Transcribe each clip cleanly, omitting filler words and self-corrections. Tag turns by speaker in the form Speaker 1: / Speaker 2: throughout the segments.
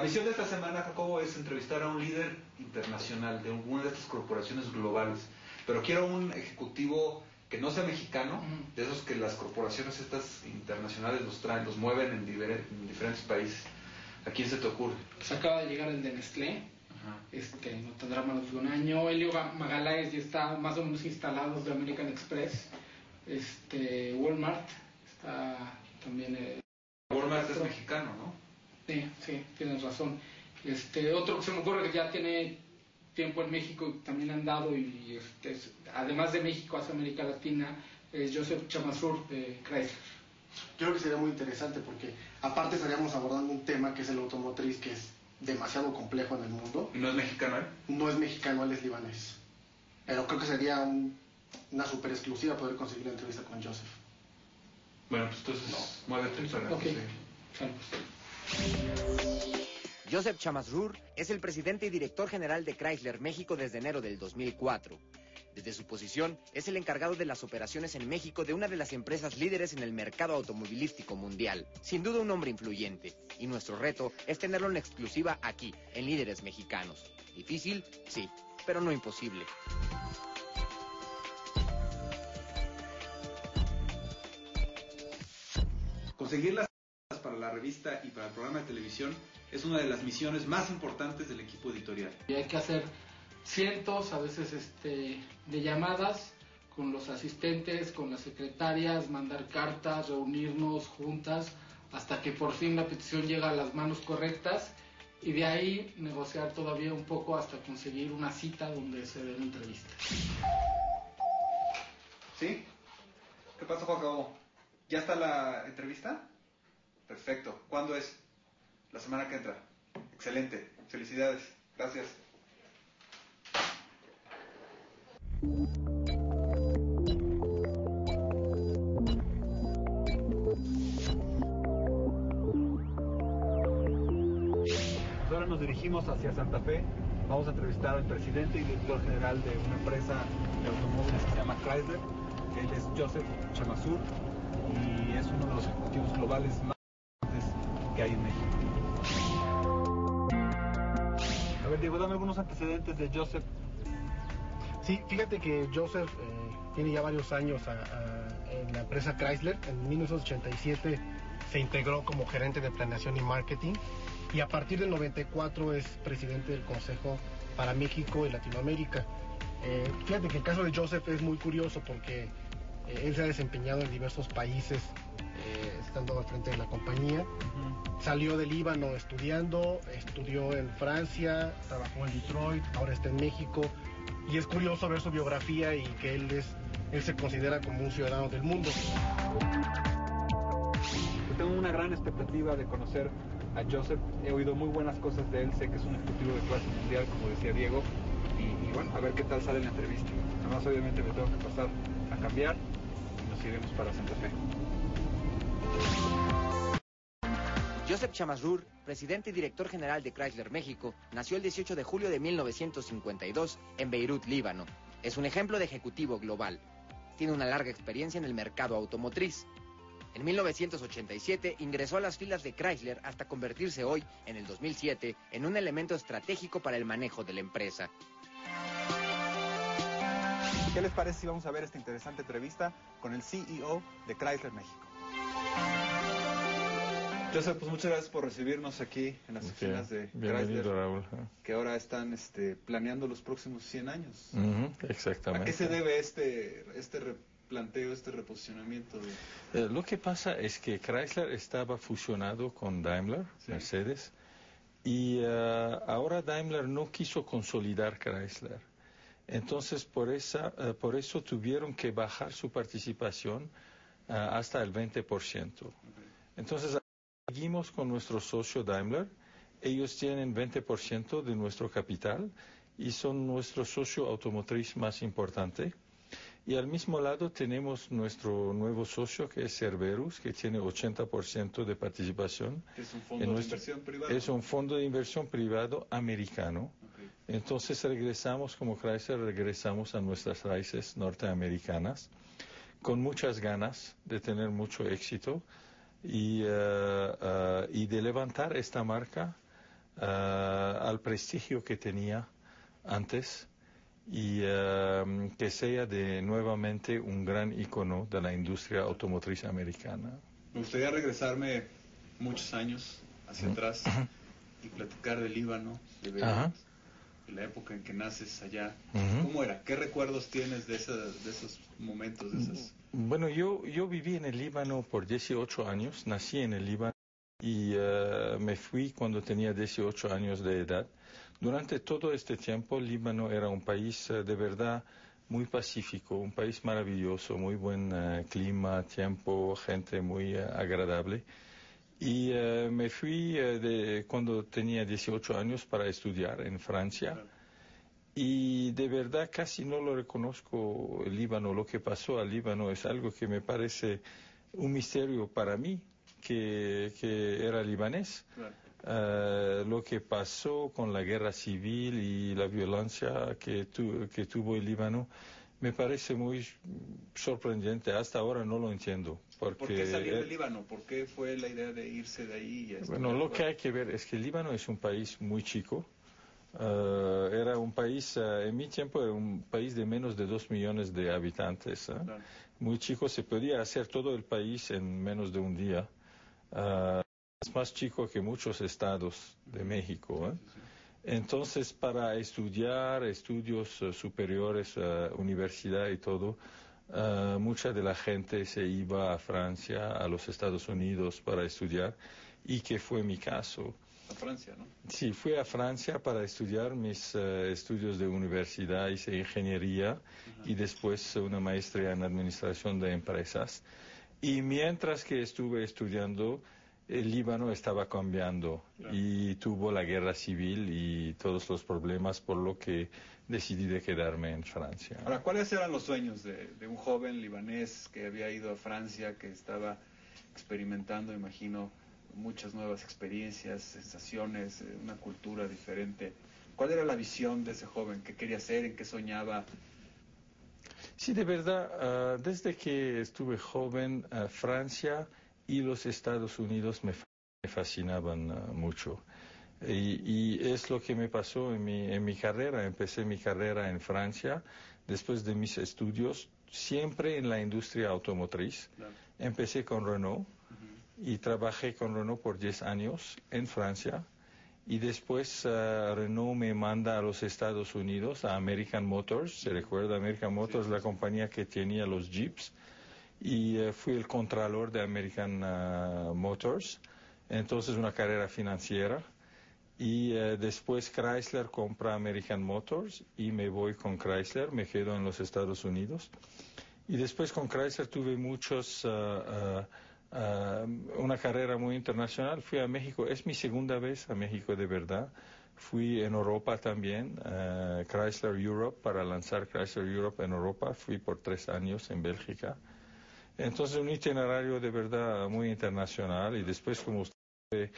Speaker 1: misión de esta semana, Jacobo, es entrevistar a un líder internacional de una de estas corporaciones globales. Pero quiero un ejecutivo que no sea mexicano, de esos que las corporaciones estas internacionales los mueven en diferentes países. ¿A quién se te ocurre?
Speaker 2: Pues acaba de llegar el de Nestlé. No tendrá más de un año. Elio Magaláes ya está más o menos instalado de American Express. Walmart está también.
Speaker 1: Walmart es mexicano, ¿no?
Speaker 2: Sí, tienes razón. Otro que se me ocurre que ya tiene tiempo en México y también han dado además de México hacia América Latina, es Joseph Chamazur de Chrysler.
Speaker 3: Yo creo que sería muy interesante porque aparte estaríamos abordando un tema que es el automotriz, que es demasiado complejo en el mundo.
Speaker 1: ¿Y no es mexicano él?
Speaker 3: No es mexicano, él es libanés. Pero creo que sería una super exclusiva poder conseguir la entrevista con Joseph.
Speaker 1: Bueno, pues entonces muévete para...
Speaker 2: Okay.
Speaker 4: Joseph Chamazur es el presidente y director general de Chrysler México desde enero del 2004. Desde su posición, es el encargado de las operaciones en México de una de las empresas líderes en el mercado automovilístico mundial. Sin duda un hombre influyente. Y nuestro reto es tenerlo en exclusiva aquí, en Líderes Mexicanos. ¿Difícil? Sí, pero no imposible.
Speaker 1: Conseguir las para la revista y para el programa de televisión es una de las misiones más importantes del equipo editorial.
Speaker 2: Y hay que hacer cientos, a veces de llamadas con los asistentes, con las secretarias, mandar cartas, reunirnos juntas, hasta que por fin la petición llega a las manos correctas y de ahí negociar todavía un poco hasta conseguir una cita donde se dé la entrevista.
Speaker 1: ¿Sí? ¿Qué pasó, Jacobo? ¿Ya está la entrevista? Perfecto. ¿Cuándo es? La semana que entra. Excelente. Felicidades. Gracias. Ahora nos dirigimos hacia Santa Fe. Vamos a entrevistar al presidente y director general de una empresa de automóviles que se llama Chrysler. Él es Joseph Chamazur y es uno de los ejecutivos globales más que hay en México. A ver, Diego, dame algunos antecedentes de Joseph.
Speaker 3: Sí, fíjate que Joseph tiene ya varios años en la empresa Chrysler. En 1987 se integró como gerente de planeación y marketing y a partir del 94 es presidente del Consejo para México y Latinoamérica. Fíjate que el caso de Joseph es muy curioso porque él se ha desempeñado en diversos países estando al frente de la compañía. Salió del Líbano estudiando, estudió en Francia, trabajó en Detroit, ahora está en México y es curioso ver su biografía y que él se considera como un ciudadano del mundo.
Speaker 1: Yo tengo una gran expectativa de conocer a Joseph, he oído muy buenas cosas de él, sé que es un ejecutivo de clase mundial, como decía Diego, y bueno, a ver qué tal sale la entrevista. Además, obviamente me tengo que pasar a cambiar y nos iremos para Santa Fe.
Speaker 4: Joseph Chamazur, presidente y director general de Chrysler México, nació el 18 de julio de 1952 en Beirut, Líbano. Es un ejemplo de ejecutivo global. Tiene una larga experiencia en el mercado automotriz. En 1987 ingresó a las filas de Chrysler hasta convertirse hoy, en el 2007, en un elemento estratégico para el manejo de la empresa.
Speaker 1: ¿Qué les parece si vamos a ver esta interesante entrevista con el CEO de Chrysler México? Joseph, pues muchas gracias por recibirnos aquí en las oficinas de Chrysler,
Speaker 5: Raúl.
Speaker 1: Que ahora están planeando los próximos 100 años.
Speaker 5: Exactamente.
Speaker 1: ¿A qué se debe este replanteo, este reposicionamiento?
Speaker 5: Lo que pasa es que Chrysler estaba fusionado con Daimler, sí. Mercedes, y ahora Daimler no quiso consolidar Chrysler. Entonces, por eso tuvieron que bajar su participación hasta el 20%. Entonces, seguimos con nuestro socio Daimler. Ellos tienen 20% de nuestro capital y son nuestro socio automotriz más importante. Y al mismo lado tenemos nuestro nuevo socio que es Cerberus, que tiene 80% de participación.
Speaker 1: ¿Es un fondo de inversión privado?
Speaker 5: Es un fondo de inversión privado americano. Okay. Entonces como Chrysler regresamos a nuestras raíces norteamericanas con muchas ganas de tener mucho éxito y de levantar esta marca al prestigio que tenía antes y que sea nuevamente un gran icono de la industria automotriz americana.
Speaker 1: Me gustaría regresarme muchos años hacia atrás y platicar del Líbano, de Beirut, de la época en que naces allá. ¿Cómo era? ¿Qué recuerdos tienes de esos momentos?
Speaker 5: Bueno, yo viví en el Líbano por 18 años, nací en el Líbano y me fui cuando tenía 18 años de edad. Durante todo este tiempo, el Líbano era un país de verdad muy pacífico, un país maravilloso, muy buen clima, tiempo, gente muy agradable. Y me fui cuando tenía 18 años para estudiar en Francia. Y de verdad casi no lo reconozco el Líbano. Lo que pasó al Líbano es algo que me parece un misterio para mí, que era libanés. Lo que pasó con la guerra civil y la violencia que tuvo el Líbano me parece muy sorprendente. Hasta ahora no lo entiendo.
Speaker 1: ¿Por qué salir del Líbano? ¿Por qué fue la idea de irse de ahí?
Speaker 5: Bueno, lo que hay que ver es que el Líbano es un país muy chico. Era un país, en mi tiempo, era un país de menos de 2 millones de habitantes. Claro. Muy chico, se podía hacer todo el país en menos de un día. Es más chico que muchos estados de México. Sí. Entonces, para estudiar, estudios superiores, universidad y todo, mucha de la gente se iba a Francia, a los Estados Unidos para estudiar, y que fue mi caso.
Speaker 1: A Francia, ¿no?
Speaker 5: Sí, fui a Francia para estudiar mis estudios de universidad, hice ingeniería y después una maestría en administración de empresas. Y mientras que estuve estudiando, el Líbano estaba cambiando y tuvo la guerra civil y todos los problemas, por lo que decidí de quedarme en Francia.
Speaker 1: Ahora, ¿cuáles eran los sueños de un joven libanés que había ido a Francia, que estaba experimentando, imagino, muchas nuevas experiencias, sensaciones, una cultura diferente? ¿Cuál era la visión de ese joven? ¿Qué quería hacer? ¿En qué soñaba?
Speaker 5: Sí, de verdad, desde que estuve joven, Francia y los Estados Unidos me fascinaban mucho. Y es lo que me pasó en mi carrera. Empecé mi carrera en Francia, después de mis estudios, siempre en la industria automotriz. Claro. Empecé con Renault y trabajé con Renault por 10 años en Francia. Y después Renault me manda a los Estados Unidos, a American Motors. ¿Se recuerda American Motors? Sí. La compañía que tenía los Jeeps. Y fui el contralor de American Motors. Entonces una carrera financiera. Y después Chrysler compra American Motors y me voy con Chrysler, me quedo en los Estados Unidos. Y después con Chrysler tuve una carrera muy internacional. Fui a México, es mi segunda vez a México de verdad. Fui en Europa también, Chrysler Europe, para lanzar Chrysler Europe en Europa. Fui por 3 años en Bélgica. Entonces un itinerario de verdad muy internacional. Y después, como usted ve,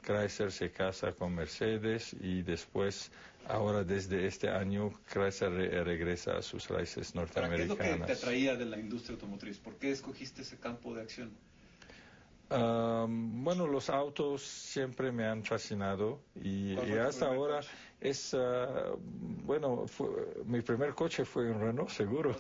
Speaker 5: Chrysler se casa con Mercedes y después, ahora desde este año, Chrysler regresa a sus raíces norteamericanas.
Speaker 1: ¿Qué es lo que te atraía de la industria automotriz? ¿Por qué escogiste ese campo de acción?
Speaker 5: Bueno, los autos siempre me han fascinado y hasta ahora mi primer coche fue un Renault, seguro.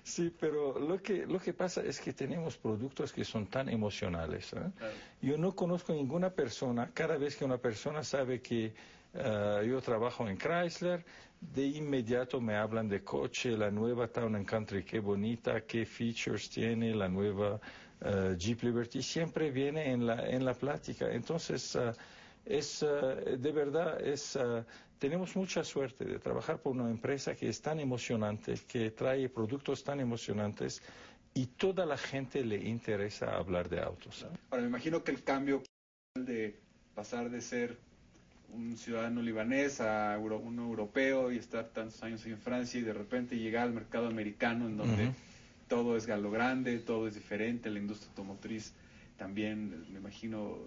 Speaker 5: Sí, pero lo que pasa es que tenemos productos que son tan emocionales. Claro. Yo no conozco ninguna persona, cada vez que una persona sabe que yo trabajo en Chrysler, de inmediato me hablan de coche, la nueva Town & Country, qué bonita, qué features tiene, la nueva Jeep Liberty, siempre viene en la plática. Entonces, de verdad, tenemos mucha suerte de trabajar por una empresa que es tan emocionante, que trae productos tan emocionantes y toda la gente le interesa hablar de autos.
Speaker 1: Ahora, me imagino que el cambio de pasar de ser un ciudadano libanés a un europeo y estar tantos años en Francia y de repente llegar al mercado americano en donde todo es a lo grande, todo es diferente, la industria automotriz también, me imagino,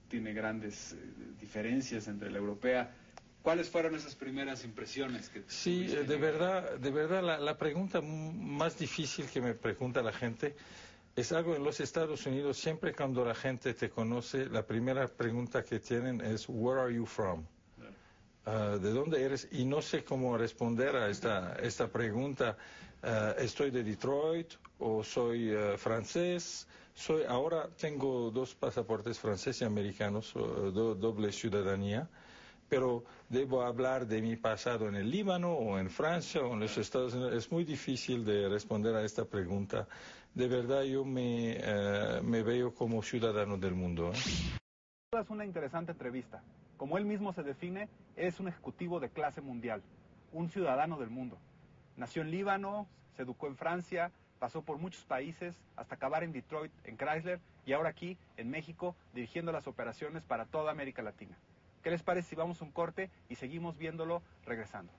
Speaker 1: tiene grandes diferencias entre la europea. ¿Cuáles fueron esas primeras impresiones que
Speaker 5: Sí, de verdad, la pregunta más difícil que me pregunta la gente, Es algo en los Estados Unidos, siempre cuando la gente te conoce, la primera pregunta que tienen es, "Where are you from?" ¿De dónde eres? Y no sé cómo responder a esta pregunta. ¿Estoy de Detroit o soy francés? Ahora tengo 2 pasaportes franceses y americanos, doble ciudadanía, pero debo hablar de mi pasado en el Líbano o en Francia o en los Estados Unidos. Es muy difícil de responder a esta pregunta. De verdad yo me veo como ciudadano del mundo.
Speaker 6: Es una interesante entrevista. Como él mismo se define, es un ejecutivo de clase mundial, un ciudadano del mundo. Nació en Líbano, se educó en Francia, pasó por muchos países hasta acabar en Detroit, en Chrysler, y ahora aquí, en México, dirigiendo las operaciones para toda América Latina. ¿Qué les parece si vamos a un corte y seguimos viéndolo regresando?